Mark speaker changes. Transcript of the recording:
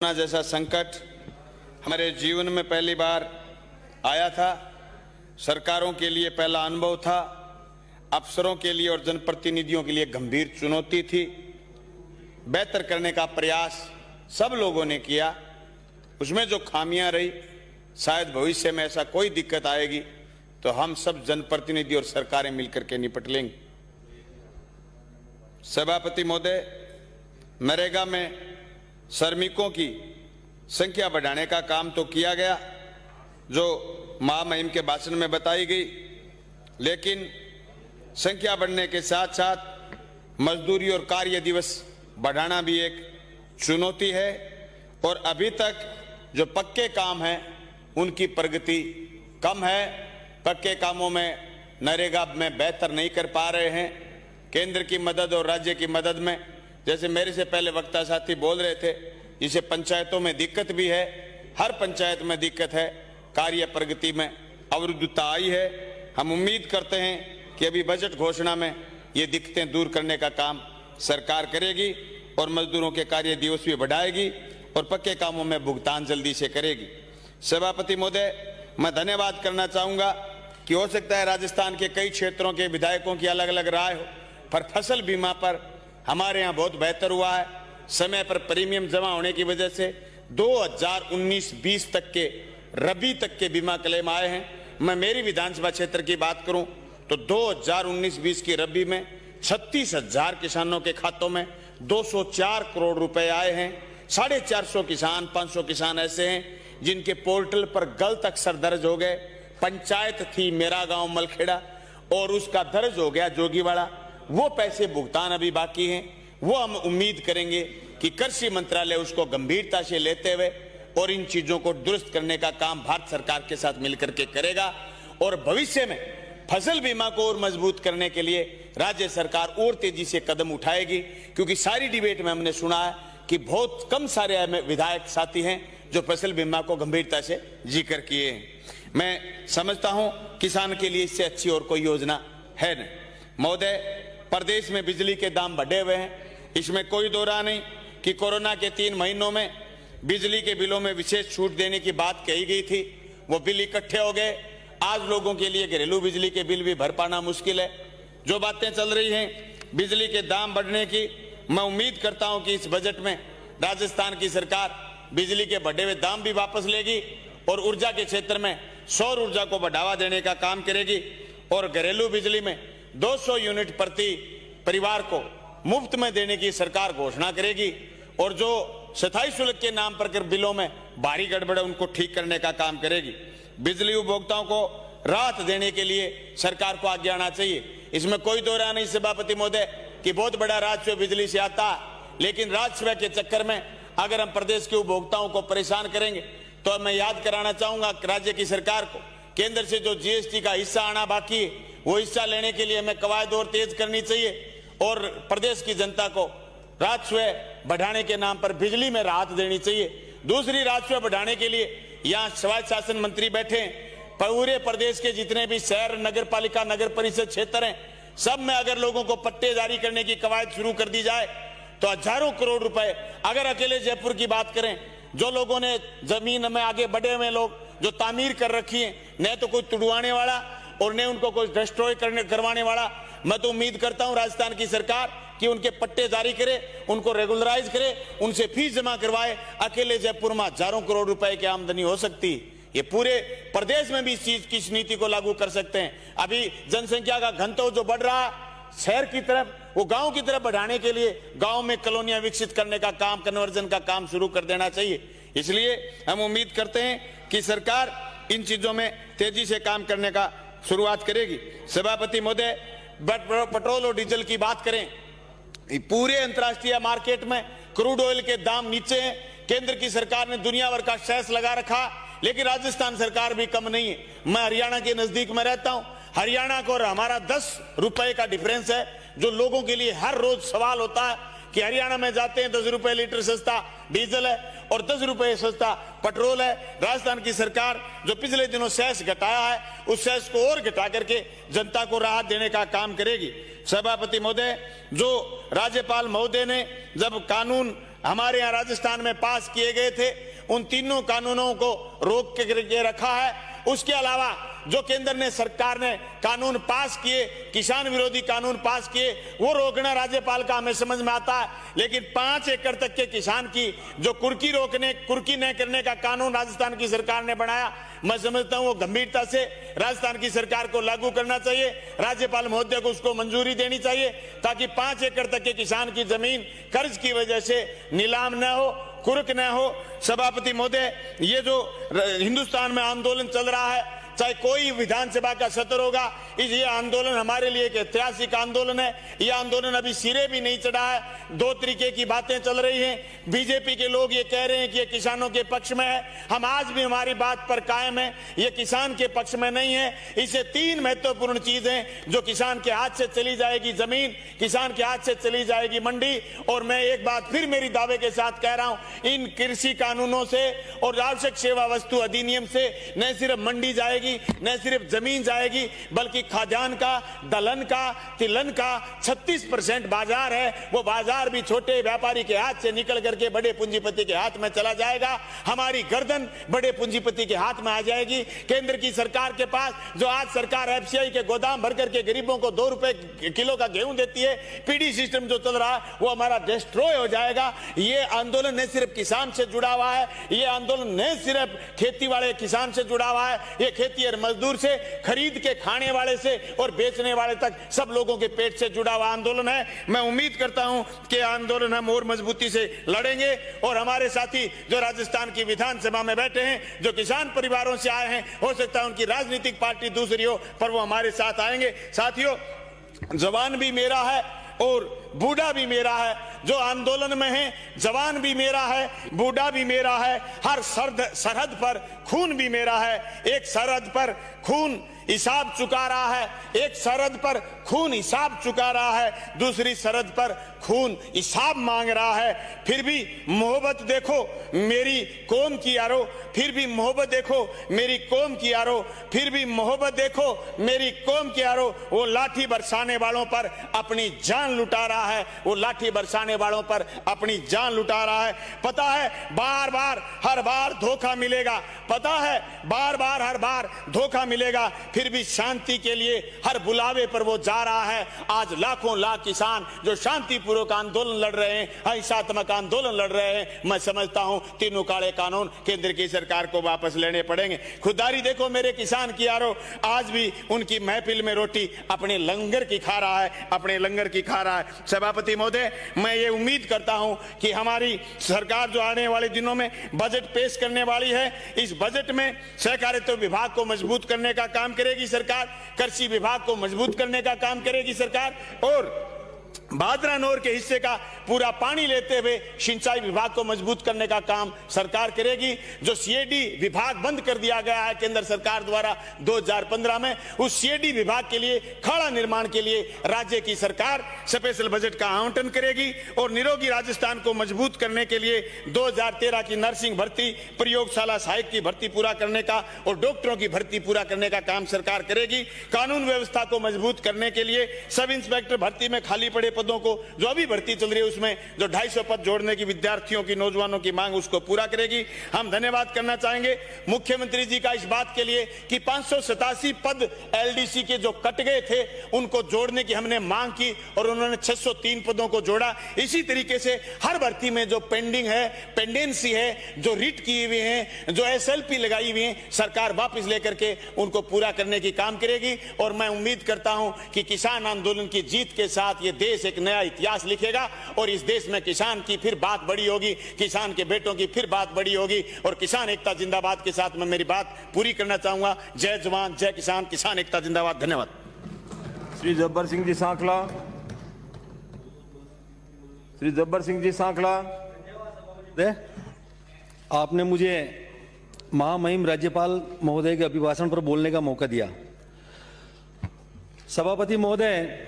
Speaker 1: Corona जैसा संकट हमारे जीवन में पहली बार आया था। सरकारों के लिए पहला अनुभव था, अफसरों के लिए और जनप्रतिनिधियों के लिए गंभीर चुनौती थी। बेहतर करने का प्रयास सब लोगों ने किया, उसमें जो खामियां रही, शायद भविष्य में ऐसा कोई दिक्कत आएगी तो हम सब जनप्रतिनिधि और सरकारें मिलकर के निपट लेंगे। सभापति महोदय, नरेगा में श्रमिकों की संख्या बढ़ाने का काम तो किया गया जो महामहिम के भाषण में बताई गई, लेकिन संख्या बढ़ने के साथ साथ मजदूरी और कार्य दिवस बढ़ाना भी एक चुनौती है और अभी तक जो पक्के काम हैं उनकी प्रगति कम है। पक्के कामों में नरेगा में बेहतर नहीं कर पा रहे हैं। केंद्र की मदद और राज्य की मदद में, जैसे मेरे से पहले वक्ता साथी बोल रहे थे, जिसे पंचायतों में दिक्कत भी है, हर पंचायत में दिक्कत है, कार्य प्रगति में अवरुद्धता आई है। हम उम्मीद करते हैं कि अभी बजट घोषणा में ये दिक्कतें दूर करने का काम सरकार करेगी और मजदूरों के कार्य दिवस भी बढ़ाएगी और पक्के कामों में भुगतान जल्दी से करेगी। सभापति महोदय, मैं धन्यवाद करना चाहूंगा कि हो सकता है राजस्थान के कई क्षेत्रों के विधायकों की अलग अलग राय हो, पर फसल बीमा पर हमारे यहाँ बहुत बेहतर हुआ है। समय पर प्रीमियम जमा होने की वजह से 2019-20 तक के रबी तक के बीमा क्लेम आए हैं। मैं मेरी विधानसभा क्षेत्र की बात करूं तो 2019-20 की रबी में 36,000 किसानों के खातों में 204 करोड़ रुपए आए हैं। 450 किसान, 500 किसान ऐसे हैं जिनके पोर्टल पर गलत अक्षर दर्ज हो गए। पंचायत थी मेरा गांव मलखेड़ा और उसका दर्ज हो गया जोगीवाड़ा। वो पैसे भुगतान अभी बाकी हैं। वो हम उम्मीद करेंगे कि कृषि मंत्रालय उसको गंभीरता से लेते हुए और इन चीजों को दुरुस्त करने का काम भारत सरकार के साथ मिलकर के करेगा और भविष्य में फसल बीमा को और मजबूत करने के लिए राज्य सरकार और तेजी से कदम उठाएगी। क्योंकि सारी डिबेट में हमने सुना है कि बहुत कम सारे विधायक साथी हैं जो फसल बीमा को गंभीरता से जिक्र किए हैं। मैं समझता हूं किसान के लिए इससे अच्छी और कोई योजना है नहीं। महोदय, प्रदेश में बिजली के दाम बढ़े हुए हैं, इसमें कोई दो राय नहीं कि कोरोना के 3 महीनों में बिजली के बिलों में विशेष छूट देने की बात कही गई थी। वो बिल इकट्ठे हो गए। आज लोगों के लिए घरेलू बिजली के बिल भी भर पाना मुश्किल है। जो बातें चल रही हैं बिजली के दाम बढ़ने की, मैं उम्मीद करता हूं कि इस बजट में राजस्थान की सरकार बिजली के बढ़े हुए दाम भी वापस लेगी और ऊर्जा के क्षेत्र में सौर ऊर्जा को बढ़ावा देने का काम करेगी और घरेलू बिजली में 200 यूनिट प्रति परिवार को मुफ्त में देने की सरकार घोषणा करेगी और जो स्थायी शुल्क के नाम पर बिलों में भारी गड़बड़ है उनको ठीक करने का काम करेगी। बिजली उपभोक्ताओं को राहत देने के लिए सरकार को आगे आना चाहिए। इसमें कोई दो राय नहीं सभापति महोदय कि बहुत बड़ा राजस्व बिजली से आता है, लेकिन राजस्व के चक्कर में अगर हम प्रदेश के उपभोक्ताओं को परेशान करेंगे तो मैं याद कराना चाहूंगा राज्य की सरकार को केंद्र से जो जीएसटी का हिस्सा आना बाकी है वो हिस्सा लेने के लिए हमें कवायद और तेज करनी चाहिए और प्रदेश की जनता को राजस्व बढ़ाने के नाम पर बिजली में राहत देनी चाहिए। दूसरी, राजस्व बढ़ाने के लिए यहाँ स्वायत्त शासन मंत्री बैठे हैं, पूरे प्रदेश के जितने भी शहर, नगर पालिका, नगर परिषद क्षेत्र हैं, सब में अगर लोगों को पट्टे जारी करने की कवायद शुरू कर दी जाए तो हजारों करोड़ रुपए। अगर अकेले जयपुर की बात करें, जो लोगों ने जमीन में आगे बढ़े हुए लोग जो तामीर कर रखी है, न तो कोई तुड़वाने वाला और न उनको कोई डिस्ट्रॉय करवाने वाला, मैं तो उम्मीद करता हूं राजस्थान की सरकार कि उनके पट्टे जारी करे, उनको रेगुलराइज करे, उनसे फीस जमा करवाए। अकेले जयपुर में हजारों करोड़ रुपए की आमदनी हो सकती है। ये पूरे प्रदेश में भी इस चीज की नीति को लागू कर सकते हैं। अभी जनसंख्या का घनत्व जो बढ़ रहा है शहर की तरफ, वो गांव की तरफ बढ़ाने के लिए गांव में कॉलोनियां विकसित करने का काम, कन्वर्जन का काम शुरू कर देना चाहिए। इसलिए हम उम्मीद करते हैं कि सरकार इन चीजों में तेजी से काम करने का शुरुआत करेगी। सभापति महोदय, पेट्रोल और डीजल की बात करें, पूरे अंतर्राष्ट्रीय मार्केट में क्रूड ऑयल के दाम नीचे हैं। केंद्र की सरकार ने दुनिया भर का सेस लगा रखा, लेकिन राजस्थान सरकार भी कम नहीं है। मैं हरियाणा के नजदीक में रहता हूं। हरियाणा को और हमारा 10 रुपए का डिफरेंस है, जो लोगों के लिए हर रोज सवाल होता है कि हरियाणा में जाते हैं 10 रुपए लीटर सस्ता डीजल है और 10 रुपए सस्ता पेट्रोल है। राजस्थान की सरकार जो पिछले दिनों सेस घटाया है, उस सेस को और घटा करके जनता को राहत देने का काम करेगी। सभापति महोदय, जो राज्यपाल महोदय ने जब कानून हमारे यहाँ राजस्थान में पास किए गए थे, उन तीनों कानूनों को रोक के रखा है। उसके अलावा जो केंद्र ने सरकार ने कानून पास किए, किसान विरोधी कानून पास किए, वो रोकना राज्यपाल का हमें समझ में आता है। लेकिन 5 एकड़ तक के किसान की जो कुर्की न करने का कानून राजस्थान की सरकार ने बनाया, मैं समझता हूं वो गंभीरता से राजस्थान की सरकार को लागू करना चाहिए। राज्यपाल महोदय को उसको मंजूरी देनी चाहिए ताकि 5 एकड़ तक के किसान की जमीन कर्ज की वजह से नीलाम न हो, कुर्क न हो। सभापति महोदय, ये जो हिंदुस्तान में आंदोलन चल रहा है, चाहे कोई विधानसभा का सत्र होगा, ये आंदोलन हमारे लिए एक ऐतिहासिक आंदोलन है। ये आंदोलन अभी सिरे भी नहीं चढ़ा है। 2 तरीके की बातें चल रही हैं। बीजेपी के लोग ये कह रहे हैं कि ये किसानों के पक्ष में है। हम आज भी हमारी बात पर कायम है, ये किसान के पक्ष में नहीं है। इसे 3 महत्वपूर्ण चीजें जो किसान के हाथ से चली जाएगी, जमीन, किसान के हाथ से चली जाएगी मंडी। और मैं एक बात फिर मेरी दावे के साथ कह रहा हूं, इन कृषि कानूनों से और आवश्यक सेवा वस्तु अधिनियम से न सिर्फ मंडी जाएगी, न सिर्फ जमीन जाएगी, बल्कि खाद्यान्न का, दलहन का, तिलहन का 36% बाजार है, वो बाजार भी छोटे व्यापारी के हाथ से निकल करके बड़े पूंजीपति के हाथ में चला जाएगा। हमारी गर्दन बड़े पूंजीपति के हाथ में आ जाएगी। केंद्र की सरकार के पास जो आज सरकार एफसीआई के गोदाम भर करके गरीबों को 2 रुपए किलो का गेहूं देती है, पीडी सिस्टम जो चल रहा है वो हमारा डिस्ट्रॉय हो जाएगा। ये आंदोलन न सिर्फ किसान से जुड़ा हुआ है, ये आंदोलन न सिर्फ खेती वाले किसान से जुड़ा हुआ है, ये खेती और मजदूर से, खरीद के खाने वाले से और बेचने वाले तक सब लोगों के पेट से जुड़ा हुआ आंदोलन है। मैं उम्मीद करता हूं कि आंदोलन हम और मजबूती से लड़ेंगे और हमारे साथी जो राजस्थान की विधानसभा में बैठे हैं, जो किसान परिवारों से आए हैं, हो सकता है उनकी राजनीतिक पार्टी दूसरी हो, पर वो हमारे साथ आएंगे। साथियों, जवान भी मेरा है और बूढ़ा भी मेरा है। जो आंदोलन में है, जवान भी मेरा है, बूढ़ा भी मेरा है। हर सरहद पर खून भी मेरा है। एक सरहद पर खून हिसाब चुका रहा है, एक सरहद पर खून हिसाब चुका रहा है, दूसरी सरहद पर खून हिसाब मांग रहा है। फिर भी मोहब्बत देखो मेरी कौम की यारो, फिर भी मोहब्बत देखो मेरी कौम की यारो, फिर भी मोहब्बत देखो मेरी कौम की यारो। वो लाठी बरसाने वालों पर अपनी जान लुटा रहा है, वो लाठी बरसाने वालों पर अपनी जान लुटा रहा है। पता है बार बार हर बार धोखा मिलेगा, पता है बार बार हर बार धोखा मिलेगा, फिर भी शांति के लिए हर बुलावे पर वो जा रहा है। आज लाखों लाख किसान जो शांतिपूर्वक आंदोलन लड़ रहे हैं, अहिंसात्मक आंदोलन लड़ रहे हैं, मैं समझता हूं तीनों काले कानून केंद्र की सरकार को वापस लेने पड़ेंगे। खुदारी देखो मेरे किसान की यारो, आज भी उनकी महफिल में रोटी अपने लंगर की खा रहा है, अपने लंगर की खा रहा है। सभापति महोदय, मैं ये उम्मीद करता हूं कि हमारी सरकार जो आने वाले दिनों में बजट पेश करने वाली है, इस बजट में सहकारिता विभाग को मजबूत करने का काम करेगी सरकार, कृषि विभाग को मजबूत करने का काम करेगी सरकार, और भादरा नोर के हिस्से का पूरा पानी लेते हुए सिंचाई विभाग को मजबूत करने का काम सरकार करेगी। जो सीएडी विभाग बंद कर दिया गया है केंद्र सरकार द्वारा 2015 में, उस सीएडी विभाग के लिए खाड़ा निर्माण के लिए राज्य की सरकार स्पेशल बजट का आवंटन करेगी। और निरोगी राजस्थान को मजबूत करने के लिए 2013 की नर्सिंग भर्ती, प्रयोगशाला सहायक की भर्ती पूरा करने का और डॉक्टरों की भर्ती पूरा करने का काम सरकार करेगी। कानून व्यवस्था को मजबूत करने के लिए सब इंस्पेक्टर भर्ती में खाली पड़े पदों को, जो अभी भर्ती चल रही है उसमें जो 250 पद जोड़ने की विद्यार्थियों की, नौजवानों की मांग, उसको पूरा करेगी। हम धन्यवाद करना चाहेंगे मुख्यमंत्री जी का इस बात के लिए कि 587 पद एलडीसी के जो कट गए थे उनको जोड़ने की हमने मांग की और उन्होंने 603 पदों को जोड़ा। इसी तरीके से हर भर्ती में जो पेंडिंग है, पेंडेंसी है, जो रिट किए हुए हैं, जो एसएलपी लगाई हुई है, सरकार वापस लेकर के उनको पूरा करने की काम करेगी। और मैं उम्मीद करता हूं कि किसान आंदोलन की जीत के साथ ये देश एक नया इतिहास लिखेगा और इस देश में किसान की फिर बात बड़ी होगी, किसान के बेटों की फिर बात बड़ी होगी। और किसान एकता जिंदाबाद के साथ मैं मेरी बात पूरी करना चाहूंगा। जय जवान, जय किसान, किसान एकता जिंदाबाद। धन्यवाद।
Speaker 2: श्री जब्बर सिंह जी सांखला, श्री जब्बर सिंह जी सांखला।
Speaker 3: आपने मुझे महामहिम राज्यपाल महोदय के अभिभाषण पर बोलने का मौका दिया। सभापति महोदय,